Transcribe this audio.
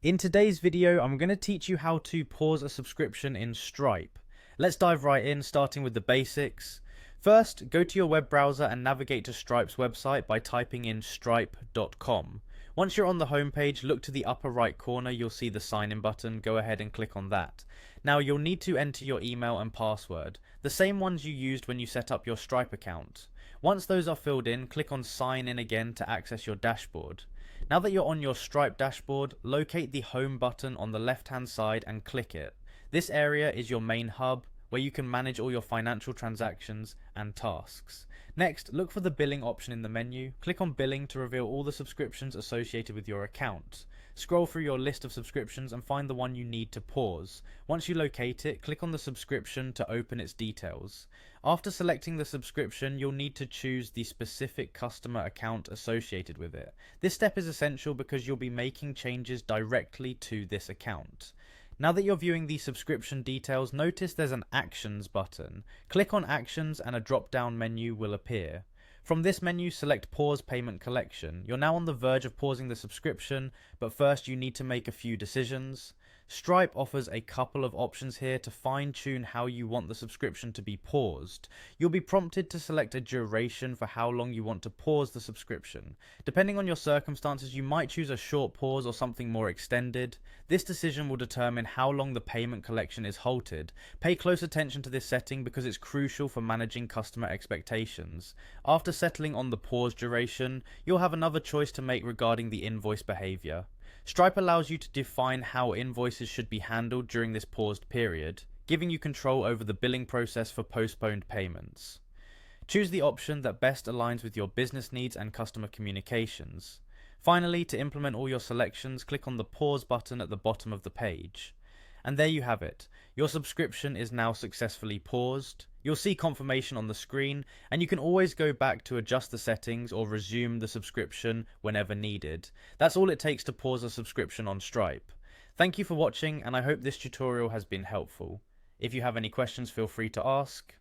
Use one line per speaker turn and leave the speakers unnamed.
In today's video, I'm going to teach you how to pause a subscription in Stripe. Let's dive right in, starting with the basics. First, go to your web browser and navigate to Stripe's website by typing in stripe.com. Once you're on the homepage, look to the upper right corner, you'll see the sign in button. Go ahead and click on that. Now you'll need to enter your email and password, the same ones you used when you set up your Stripe account. Once those are filled in, click on sign in again to access your dashboard. Now that you're on your Stripe dashboard, locate the home button on the left hand side and click it. This area is your main hub where you can manage all your financial transactions and tasks. Next, look for the billing option in the menu. Click on billing to reveal all the subscriptions associated with your account. Scroll through your list of subscriptions and find the one you need to pause. Once you locate it, click on the subscription to open its details. After selecting the subscription, you'll need to choose the specific customer account associated with it. This step is essential because you'll be making changes directly to this account. Now that you're viewing the subscription details, notice there's an Actions button. Click on Actions and a drop-down menu will appear. From this menu, select Pause Payment Collection. You're now on the verge of pausing the subscription, but first you need to make a few decisions. Stripe offers a couple of options here to fine-tune how you want the subscription to be paused. You'll be prompted to select a duration for how long you want to pause the subscription. Depending on your circumstances, you might choose a short pause or something more extended. This decision will determine how long the payment collection is halted. Pay close attention to this setting because it's crucial for managing customer expectations. After settling on the pause duration, you'll have another choice to make regarding the invoice behavior. Stripe allows you to define how invoices should be handled during this paused period, giving you control over the billing process for postponed payments. Choose the option that best aligns with your business needs and customer communications. Finally, to implement all your selections, click on the pause button at the bottom of the page. And there you have it. Your subscription is now successfully paused. You'll see confirmation on the screen, and you can always go back to adjust the settings or resume the subscription whenever needed. That's all it takes to pause a subscription on Stripe. Thank you for watching, and I hope this tutorial has been helpful. If you have any questions, feel free to ask.